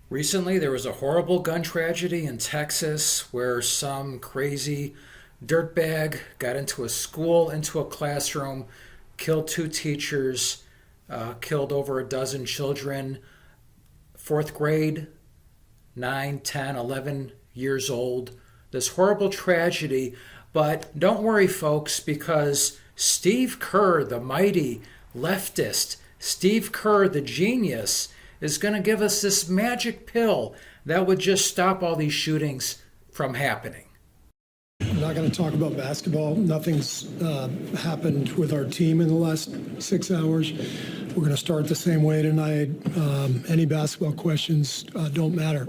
Recently, there was a horrible gun tragedy in Texas where some crazy dirtbag got into a school, into a classroom, killed two teachers, killed over a dozen children, fourth grade, 9, 10, 11 years old. This horrible tragedy. But don't worry, folks, because Steve Kerr, the mighty leftist, Steve Kerr, the genius, is going to give us this magic pill that would just stop all these shootings from happening. I'm not going to talk about basketball. Nothing's happened with our team in the last 6 hours. We're going to start the same way tonight. Any basketball questions don't matter.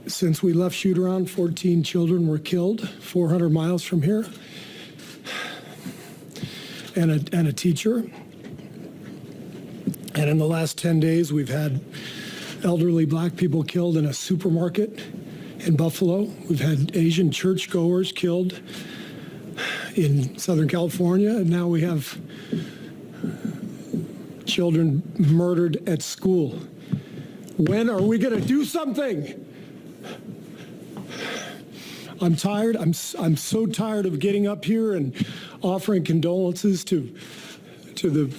Since we left shoot-around, 14 children were killed 400 miles from here, and a teacher. And in the last 10 days, we've had elderly black people killed in a supermarket in Buffalo. We've had Asian churchgoers killed in Southern California. And now we have children murdered at school. When are we going to do something? I'm tired. I'm so tired of getting up here and offering condolences to the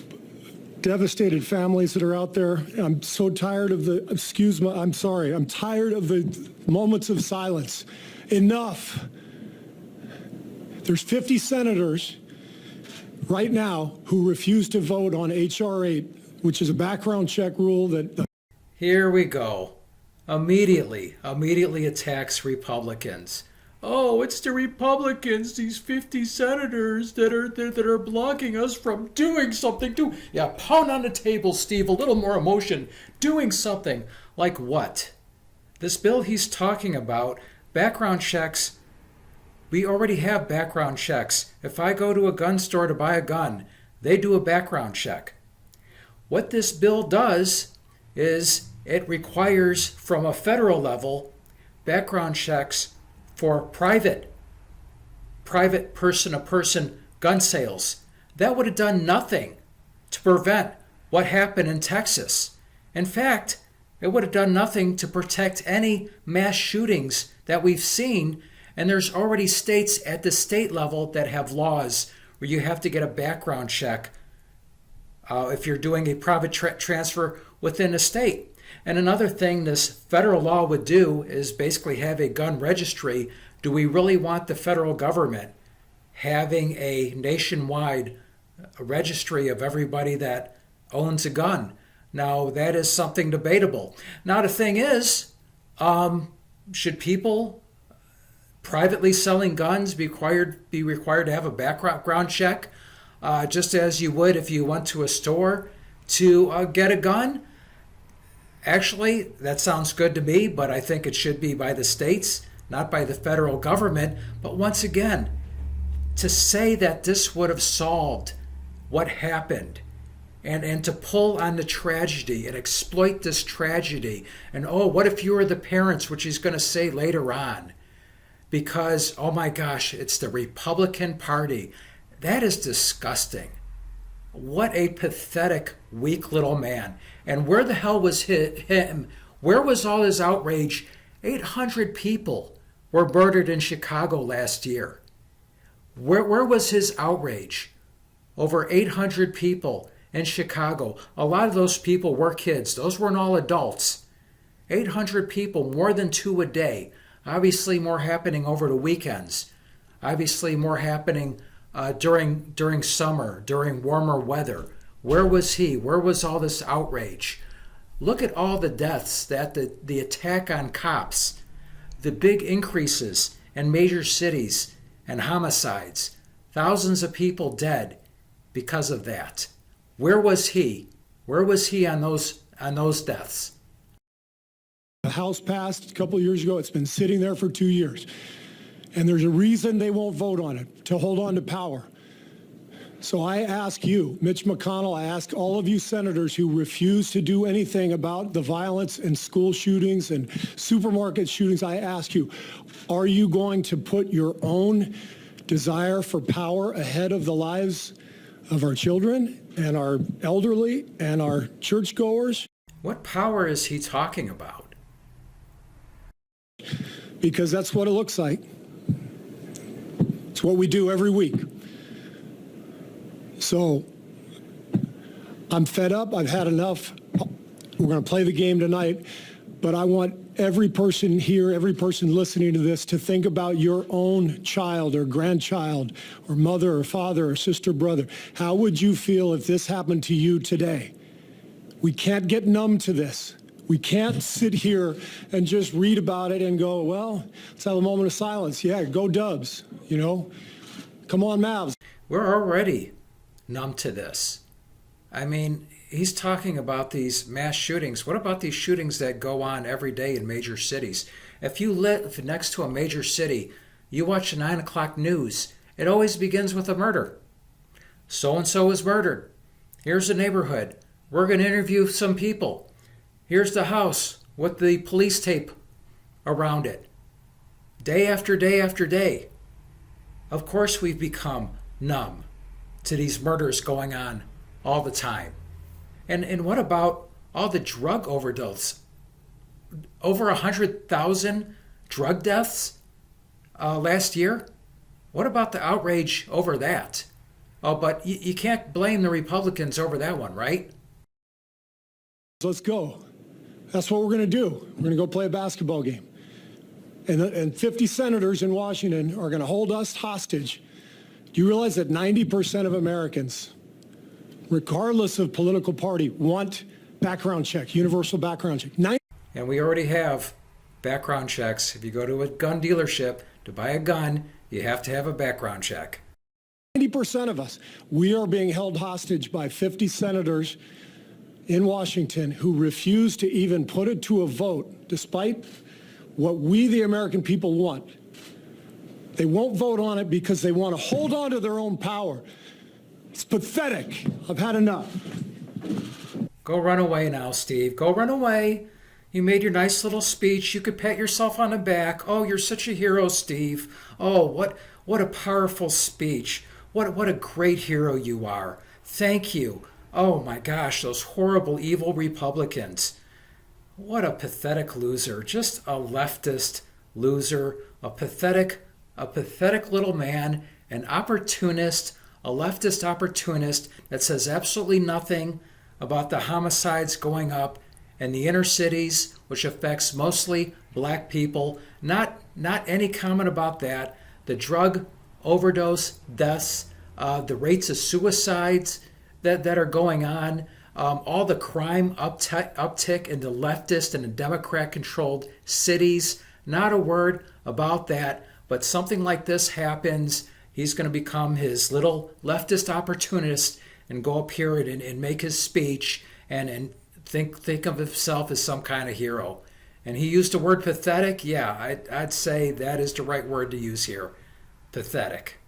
devastated families that are out there. I'm so tired of I'm tired of the moments of silence. Enough. There's 50 senators right now who refuse to vote on H.R. 8, which is a background check rule that... Here we go. Immediately attacks Republicans. Oh, it's the Republicans, these 50 senators that are blocking us from doing something. Yeah, pound on the table, Steve, a little more emotion. Doing something. Like what? This bill he's talking about, background checks, we already have background checks. If I go to a gun store to buy a gun, they do a background check. What this bill does is it requires from a federal level background checks for private person-to-person gun sales. That would have done nothing to prevent what happened in Texas. In fact, it would have done nothing to protect any mass shootings that we've seen. And there's already states at the state level that have laws where you have to get a background check if you're doing a private transfer within a state. And another thing this federal law would do is basically have a gun registry. Do we really want the federal government having a nationwide registry of everybody that owns a gun? Now, that is something debatable. Now, the thing is, should people privately selling guns be required to have a background check, just as you would if you went to a store to get a gun? Actually, that sounds good to me, but I think it should be by the states, not by the federal government. But once again, to say that this would have solved what happened and to pull on the tragedy and exploit this tragedy, and oh, what if you were the parents, which he's going to say later on, because, oh my gosh, it's the Republican Party. That is disgusting. What a pathetic, weak little man. And where the hell was him? Where was all his outrage? 800 people were murdered in Chicago last year. Where was his outrage? Over 800 people in Chicago. A lot of those people were kids. Those weren't all adults. 800 people, more than 2 a day. Obviously more happening over the weekends. Obviously more happening during summer, during warmer weather. Where was he? Where was all this outrage? Look at all the deaths, that the attack on cops, the big increases in major cities and homicides, thousands of people dead because of that. Where was he? Where was he on those deaths? The House passed a couple of years ago. It's been sitting there for 2 years. And there's a reason they won't vote on it, to hold on to power. So I ask you, Mitch McConnell, I ask all of you senators who refuse to do anything about the violence and school shootings and supermarket shootings, I ask you, are you going to put your own desire for power ahead of the lives of our children and our elderly and our churchgoers? What power is he talking about? Because that's what it looks like. It's what we do every week. So I'm fed up. I've had enough. We're going to play the game tonight, but I want every person here, every person listening to this to think about your own child or grandchild or mother or father or sister, brother. How would you feel if this happened to you today? We can't get numb to this. We can't sit here and just read about it and go, well, let's have a moment of silence. Yeah, go Dubs, you know. Come on, Mavs. We're already numb to this. I mean, he's talking about these mass shootings. What about these shootings that go on every day in major cities? If you live next to a major city, you watch the 9 o'clock news, it always begins with a murder. So-and-so was murdered. Here's the neighborhood. We're going to interview some people. Here's the house with the police tape around it. Day after day after day. Of course we've become numb to these murders going on all the time. And what about all the drug overdose? Over 100,000 drug deaths last year? What about the outrage over that? Oh, but you can't blame the Republicans over that one, right? Let's go. That's what we're going to do. We're going to go play a basketball game. And 50 senators in Washington are going to hold us hostage. Do you realize that 90% of Americans, regardless of political party, want background check, universal background check? And we already have background checks. If you go to a gun dealership to buy a gun, you have to have a background check. 90% of us, we are being held hostage by 50 senators in Washington who refuse to even put it to a vote, despite what we, the American people, want. They won't vote on it because they want to hold on to their own power. It's pathetic. I've had enough. Go run away now, Steve. Go run away. You made your nice little speech. You could pat yourself on the back. Oh, you're such a hero, Steve. Oh, what a powerful speech. What a great hero you are. Thank you. Oh my gosh, those horrible, evil Republicans. What a pathetic loser. Just a leftist loser, a pathetic little man, an opportunist, a leftist opportunist that says absolutely nothing about the homicides going up in the inner cities, which affects mostly black people. Not any comment about that. The drug overdose deaths, the rates of suicides that are going on, all the crime uptick in the leftist and the Democrat-controlled cities. Not a word about that. But something like this happens, he's going to become his little leftist opportunist and go up here and make his speech and think of himself as some kind of hero. And he used the word pathetic. Yeah, I'd say that is the right word to use here. Pathetic.